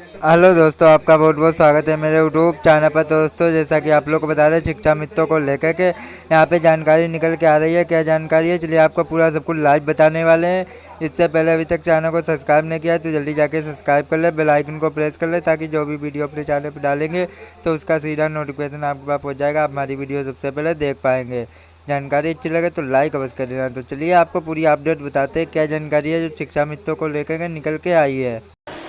Hello दोस्तों, आपका बहुत बहुत स्वागत है मेरे यूट्यूब चैनल पर। दोस्तों, जैसा कि आप लोग को बता रहे शिक्षा मित्रों को लेकर के यहाँ पे जानकारी निकल के आ रही है। क्या जानकारी है, चलिए आपको पूरा सब कुछ लाइव बताने वाले हैं। इससे पहले अभी तक चैनल को सब्सक्राइब नहीं किया है तो जल्दी जाके सब्सक्राइब कर ले, बेल आइकन को प्रेस कर ले, ताकि जो भी वीडियो अपने चैनल पर डालेंगे तो उसका सीधा नोटिफिकेशन आपके पास पहुँच जाएगा। आप हमारी वीडियो सबसे पहले देख पाएंगे। जानकारी अच्छी लगे तो लाइक अवश्य कर देना। तो चलिए आपको पूरी अपडेट बताते हैं क्या जानकारी है जो शिक्षा मित्रों को लेकर के निकल के आई है।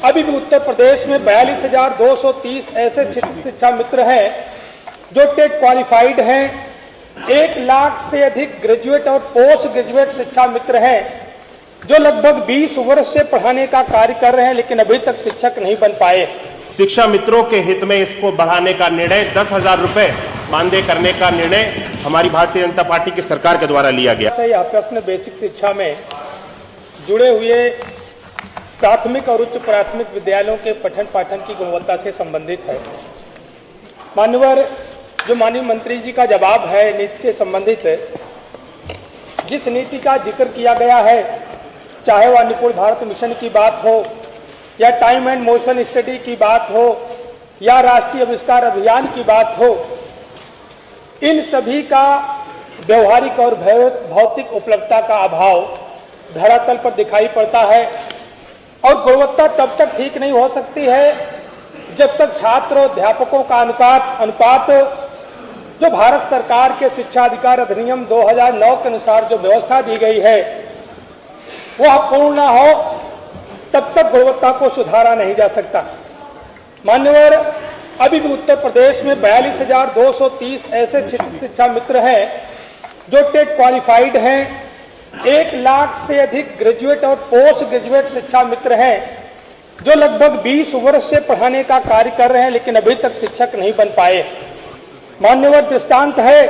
अभी भी उत्तर प्रदेश में 42,230 ऐसे शिक्षा मित्र हैं जो टेट क्वालिफाइड हैं। 1 लाख से अधिक ग्रेजुएट और पोस्ट ग्रेजुएट शिक्षा मित्र हैं जो लगभग 20 वर्ष से पढ़ाने का कार्य कर रहे हैं, लेकिन अभी तक शिक्षक नहीं बन पाए। शिक्षा मित्रों के हित में इसको बढ़ाने का निर्णय 10,000 रुपए मानदेय करने का निर्णय हमारी भारतीय जनता पार्टी की सरकार के द्वारा लिया गया। यह प्रश्न बेसिक शिक्षा में जुड़े हुए प्राथमिक और उच्च प्राथमिक विद्यालयों के पठन पाठन की गुणवत्ता से संबंधित है। माननीय जो माननीय मंत्री जी का जवाब है नीति से संबंधित है। जिस नीति का जिक्र किया गया है, चाहे वह निपुण भारत मिशन की बात हो या टाइम एंड मोशन स्टडी की बात हो या राष्ट्रीय आविष्कार अभियान की बात हो, इन सभी का व्यवहारिक और भौतिक उपलब्धता का अभाव धरातल पर दिखाई पड़ता है। और गुणवत्ता तब तक ठीक नहीं हो सकती है जब तक छात्र और अध्यापकों का अनुपात जो भारत सरकार के शिक्षा अधिकार अधिनियम 2009 के अनुसार जो व्यवस्था दी गई है वह पूर्ण न हो, तब तक गुणवत्ता को सुधारा नहीं जा सकता। मान्यवर, अभी भी उत्तर प्रदेश में 42,230 ऐसे शिक्षा मित्र हैं जो टेट क्वालिफाइड हैं। 1 लाख से अधिक ग्रेजुएट और पोस्ट ग्रेजुएट शिक्षा मित्र हैं जो लगभग 20 वर्ष से पढ़ाने का कार्य कर रहे हैं, लेकिन अभी तक शिक्षक नहीं बन पाए। मान्यवर, दृष्टांत है,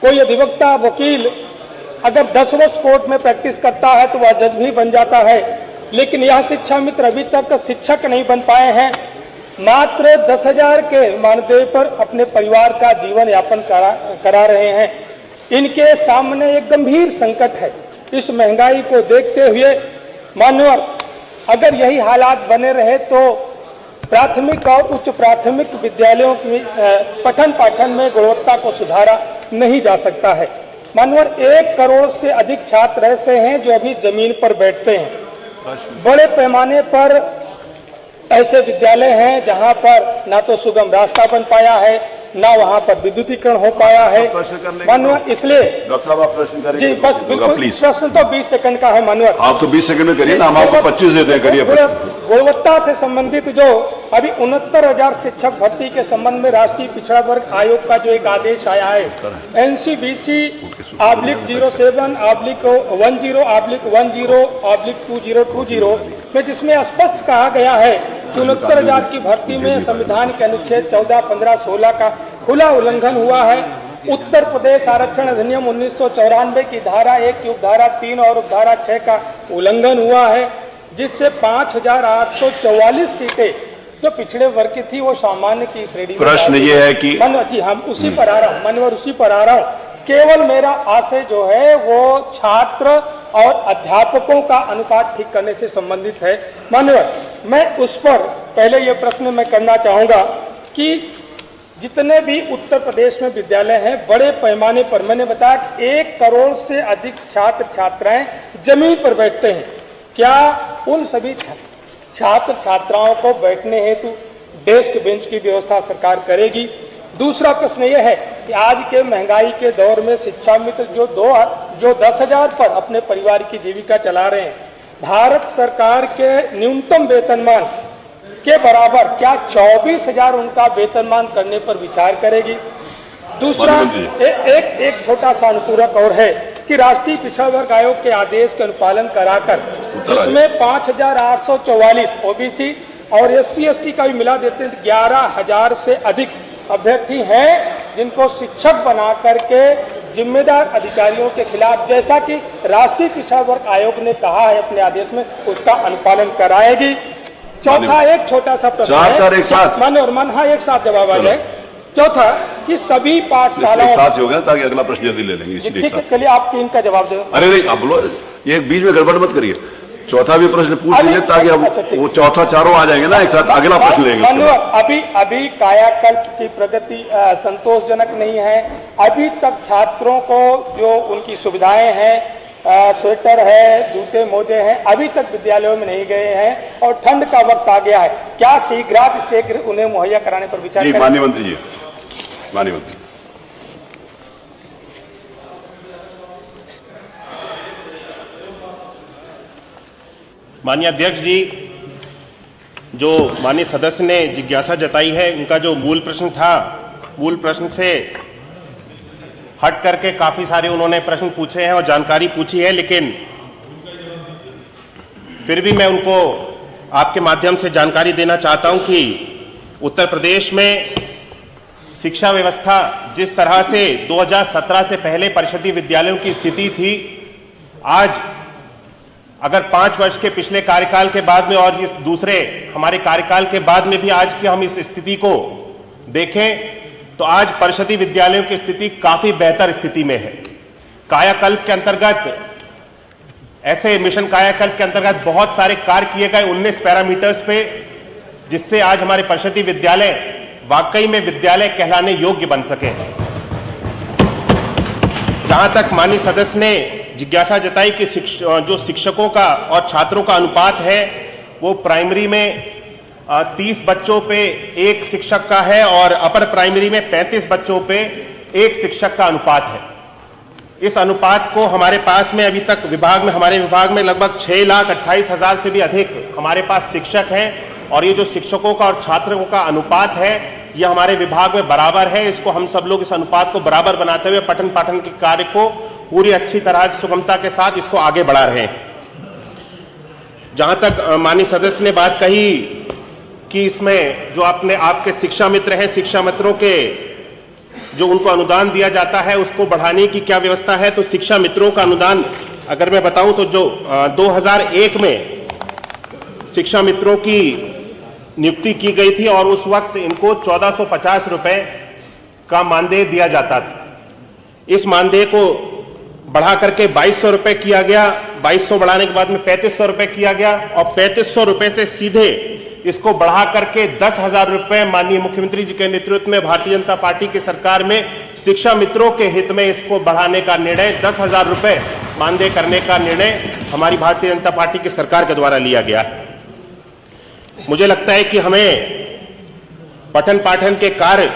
कोई अधिवक्ता वकील अगर 10 वर्ष कोर्ट में प्रैक्टिस करता है तो वह जज भी बन जाता है, लेकिन यह शिक्षा मित्र अभी तक शिक्षक नहीं बन पाए हैं। मात्र 10,000 के मानदेय पर अपने परिवार का जीवन यापन करा रहे हैं। इनके सामने एक गंभीर संकट है। इस महंगाई को देखते हुए माननीय, अगर यही हालात बने रहे तो प्राथमिक और उच्च प्राथमिक विद्यालयों की पठन पाठन में गुणवत्ता को सुधारा नहीं जा सकता है। माननीय, 1 करोड़ से अधिक छात्र ऐसे हैं जो अभी जमीन पर बैठते हैं। बड़े पैमाने पर ऐसे विद्यालय हैं जहां पर ना तो सुगम रास्ता बन पाया है, ना वहां पर विद्युतीकरण हो पाया है। माननीय, इसलिए डॉक्टर साहब आप प्रश्न करेंगे? जी बस बिल्कुल, प्रश्न तो 20 सेकंड का है। माननीय, आप तो 20 सेकंड में करिए ना, हम आपको 25 देते हैं, करिए। गुणवत्ता से संबंधित जो अभी 69,000 शिक्षक भर्ती के संबंध में राष्ट्रीय पिछड़ा वर्ग आयोग का जो एक आदेश आया है NCBC/07/10/10/20/20 में, जिसमें स्पष्ट कहा गया है कि 69,000 की भर्ती में संविधान के अनुच्छेद 14, 15, 16 का खुला उल्लंघन हुआ है। उत्तर प्रदेश आरक्षण अधिनियम 1994 की धारा 1 की उपधारा 3 और उपधारा 6 का उल्लंघन हुआ है, जिससे 5,844 सीटें जो पिछड़े वर्ग की थी वो सामान्य की श्रेणी। प्रश्न ये है कि जी हम उसी पर आ रहा हूँ माननीय, उसी पर आ रहा हूँ। केवल मेरा आशय जो है वो छात्र और अध्यापकों का अनुपात ठीक करने से संबंधित है। माननीय, मैं उस पर पहले ये प्रश्न मैं करना चाहूंगा कि जितने भी उत्तर प्रदेश में विद्यालय हैं, बड़े पैमाने पर मैंने बताया 1 करोड़ से अधिक छात्र छात्राएं जमीन पर बैठते हैं। क्या उन सभी छात्र छात्राओं को बैठने हेतु डेस्क बेंच की व्यवस्था सरकार करेगी? दूसरा प्रश्न यह है कि आज के महंगाई के दौर में शिक्षा मित्र जो 10,000 पर अपने परिवार की जीविका चला रहे हैं, भारत सरकार के न्यूनतम वेतनमान के बराबर क्या 24,000 उनका वेतनमान करने पर विचार करेगी? दूसरा एक छोटा सा अनुपूरक और है कि राष्ट्रीय पिछड़ा वर्ग आयोग के आदेश के अनुपालन कराकर जिसमें 5,844 ओबीसी और SC/ST का भी मिला देते हैं 11,000 से अधिक अभ्यर्थी हैं जिनको शिक्षक बना करके जिम्मेदार अधिकारियों के खिलाफ, जैसा कि राष्ट्रीय पिछड़ा वर्ग आयोग ने कहा है अपने आदेश में, उसका अनुपालन कराएगी। चौथा एक छोटा सा प्रश्न चार एक साथ मान्य और हाँ एक साथ जवाब आ जाए। चौथा कि सभी पाठशालाओं साथ ही हो गया ताकि अगला प्रश्न जल्दी ले लेंगे। ठीक है, चलिए आप 3 का जवाब दो। अरे नहीं, आप बोलो, ये बीच में गड़बड़ मत करिए। चौथा भी प्रश्न पूछ लीजिए ताकि अब वो चौथा चारों आ जाएंगे ना एक साथ। अगला प्रश्न लेंगे उसके बाद। अभी कायाकल्प की प्रगति संतोषजनक नहीं है। अभी तक छात्रों को जो उनकी सुविधाएं हैं, स्वेटर है, जूते मोजे हैं, अभी तक विद्यालयों में नहीं गए हैं और ठंड का वक्त आ गया है। क्या शीघ्र उन्हें मुहैया कराने पर विचार जी करें? माननीय मंत्री जी, माननीय मंत्री। माननीय अध्यक्ष जी, जो माननीय सदस्य ने जिज्ञासा जताई है, उनका जो मूल प्रश्न था, मूल प्रश्न से हट करके काफी सारे उन्होंने प्रश्न पूछे हैं और जानकारी पूछी है, लेकिन फिर भी मैं उनको आपके माध्यम से जानकारी देना चाहता हूं कि उत्तर प्रदेश में शिक्षा व्यवस्था जिस तरह से 2017 से पहले परिषदीय विद्यालयों की स्थिति थी, आज अगर 5 वर्ष के पिछले कार्यकाल के बाद में और इस दूसरे हमारे कार्यकाल के बाद में भी आज की हम इस स्थिति को देखें तो आज परिषदीय विद्यालयों की स्थिति काफी बेहतर स्थिति में है। कायाकल्प के अंतर्गत, ऐसे मिशन कायाकल्प के अंतर्गत बहुत सारे कार्य किए गए 19 पैरामीटर्स पे, जिससे आज हमारे परिषदीय विद्यालय वाकई में विद्यालय कहलाने योग्य बन सके। जहां तक माननीय सदस्य ने जिज्ञासा जताई कि जो शिक्षकों का और छात्रों का अनुपात है वो प्राइमरी में 30 बच्चों पे 1 शिक्षक का है और अपर प्राइमरी में 35 बच्चों पे 1 शिक्षक का अनुपात है। इस अनुपात को हमारे पास में अभी तक हमारे विभाग में लगभग 6,28,000 से भी अधिक हमारे पास शिक्षक हैं और ये जो शिक्षकों का और छात्रों का अनुपात है ये हमारे विभाग में बराबर है। इसको हम सब लोग इस अनुपात को बराबर बनाते हुए पठन पाठन के कार्य को पूरी अच्छी तरह से सुगमता के साथ इसको आगे बढ़ा रहे हैं। जहां तक माननीय सदस्य ने बात कही कि इसमें जो आपके शिक्षा मित्र हैं, शिक्षा मित्रों के जो उनको अनुदान दिया जाता है उसको बढ़ाने की क्या व्यवस्था है, तो शिक्षा मित्रों का अनुदान अगर मैं बताऊं तो जो 2001 में शिक्षा मित्रों की नियुक्ति की गई थी और उस वक्त इनको 1450 रुपए का मानदेय दिया जाता था। इस मानदेय को बढ़ा करके 2200 रुपए किया गया, 2200 बढ़ाने के बाद में 3500 रुपए किया गया और 3500 रुपए से सीधे इसको बढ़ा करके 10,000 रुपए माननीय मुख्यमंत्री जी के नेतृत्व में भारतीय जनता पार्टी की सरकार में शिक्षा मित्रों के हित में इसको बढ़ाने का निर्णय, 10,000 रुपए मानदेय करने का निर्णय हमारी भारतीय जनता पार्टी की सरकार के द्वारा लिया गया। मुझे लगता है कि हमें पठन पाठन के कार्य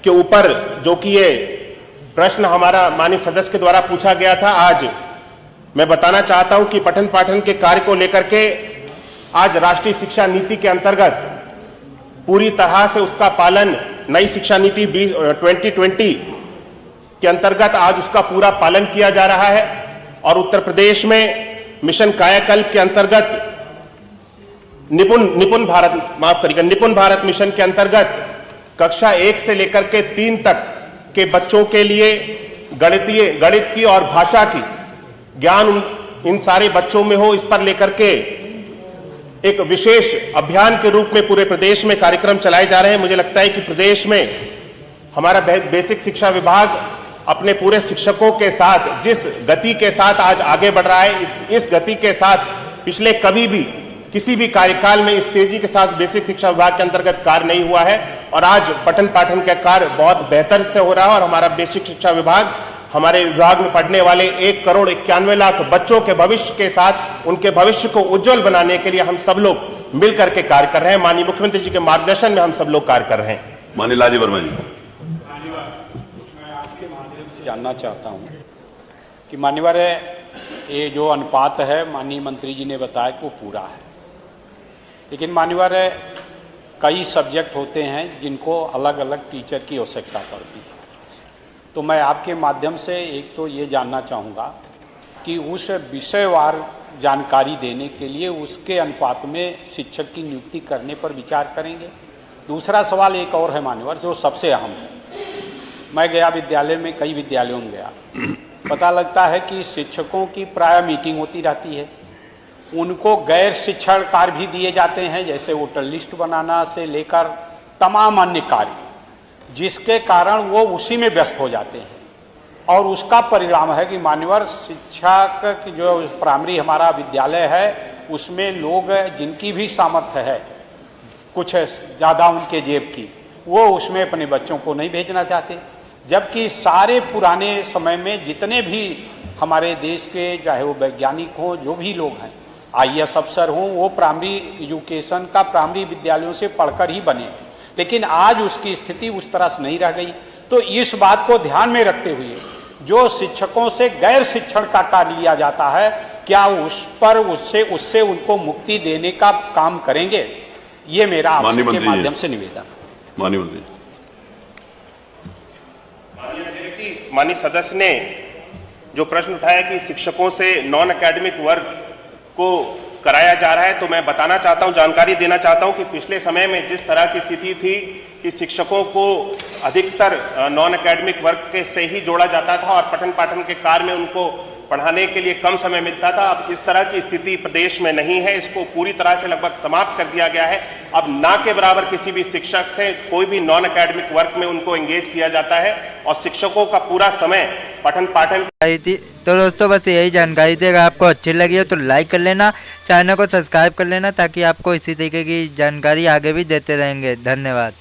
के ऊपर जो कि ये प्रश्न हमारा माननीय सदस्य के द्वारा पूछा गया था, आज मैं बताना चाहता हूं कि पठन पाठन के कार्य को लेकर के आज राष्ट्रीय शिक्षा नीति के अंतर्गत पूरी तरह से उसका पालन, नई शिक्षा नीति 2020 के अंतर्गत आज उसका पूरा पालन किया जा रहा है और उत्तर प्रदेश में मिशन कायाकल्प के अंतर्गत निपुण भारत मिशन के अंतर्गत कक्षा 1 से लेकर के 3 तक के बच्चों के लिए गणित की और भाषा की ज्ञान इन सारे बच्चों में हो, इस पर लेकर के एक विशेष अभियान के रूप में पूरे प्रदेश में कार्यक्रम चलाए जा रहे हैं। मुझे लगता है कि प्रदेश में हमारा बेसिक शिक्षा विभाग अपने पूरे शिक्षकों के साथ जिस गति के साथ आज आगे बढ़ रहा है, इस गति के साथ पिछले कभी भी किसी भी कार्यकाल में इस तेजी के साथ बेसिक शिक्षा विभाग के अंतर्गत कार्य नहीं हुआ है और आज पठन पाठन का कार्य बहुत बेहतर से हो रहा है और हमारा बेसिक शिक्षा विभाग हमारे विभाग में पढ़ने वाले 1,91,00,000 बच्चों के भविष्य के साथ उनके भविष्य को उज्जवल बनाने के लिए हम सब लोग मिलकर के कार्य कर रहे हैं। माननीय मुख्यमंत्री जी के मार्गदर्शन में हम सब लोग कार्य कर रहे हैं। माननीय लालजी वर्मा जी, मैं आपके माध्यम से जानना चाहता हूं कि मान्यवर ये जो अनुपात है माननीय मंत्री जी ने बताया कि वो पूरा है, लेकिन मान्यवर कई सब्जेक्ट होते हैं जिनको अलग अलग टीचर की आवश्यकता पड़ती है। तो मैं आपके माध्यम से एक तो ये जानना चाहूँगा कि उस विषयवार जानकारी देने के लिए उसके अनुपात में शिक्षक की नियुक्ति करने पर विचार करेंगे। दूसरा सवाल एक और है मान्यवर, जो सबसे अहम है। मैं गया विद्यालय में, कई विद्यालयों में गया, पता लगता है कि शिक्षकों की प्राय मीटिंग होती रहती है, उनको गैर शिक्षण कार्य भी दिए जाते हैं, जैसे वोटर लिस्ट बनाना से लेकर तमाम अन्य कार्य, जिसके कारण वो उसी में व्यस्त हो जाते हैं और उसका परिणाम है कि मान्यवर शिक्षा का जो प्राइमरी हमारा विद्यालय है उसमें लोग जिनकी भी सामर्थ्य है, कुछ ज़्यादा उनके जेब की, वो उसमें अपने बच्चों को नहीं भेजना चाहते। जबकि सारे पुराने समय में जितने भी हमारे देश के, चाहे वो वैज्ञानिक हों, जो भी लोग हैं, IAS अफसर हों, वो प्राइमरी एजुकेशन का प्राइमरी विद्यालयों से पढ़कर ही बने। लेकिन आज उसकी स्थिति उस तरह से नहीं रह गई। तो इस बात को ध्यान में रखते हुए जो शिक्षकों से गैर शिक्षण का कार्य लिया जाता है, क्या उस पर उससे उनको मुक्ति देने का काम करेंगे? ये मेरा आपके माध्यम से निवेदन। माननीय मंत्री, माननीय सदस्य ने जो प्रश्न उठाया कि शिक्षकों से नॉन एकेडमिक वर्क को कराया जा रहा है, तो मैं बताना चाहता हूं, जानकारी देना चाहता हूं कि पिछले समय में जिस तरह की स्थिति थी कि शिक्षकों को अधिकतर नॉन एकेडमिक वर्क के से ही जोड़ा जाता था और पठन पाठन के कार्य में उनको पढ़ाने के लिए कम समय मिलता था। अब इस तरह की स्थिति प्रदेश में नहीं है, इसको पूरी तरह से लगभग समाप्त कर दिया गया है। अब ना के बराबर किसी भी शिक्षक से कोई भी नॉन एकेडमिक वर्क में उनको एंगेज किया जाता है और शिक्षकों का पूरा समय पठन पाठन थी। तो दोस्तों बस यही जानकारी थी। अगर आपको अच्छी लगी हो तो लाइक कर लेना, चैनल को सब्सक्राइब कर लेना, ताकि आपको इसी तरीके की जानकारी आगे भी देते रहेंगे। धन्यवाद।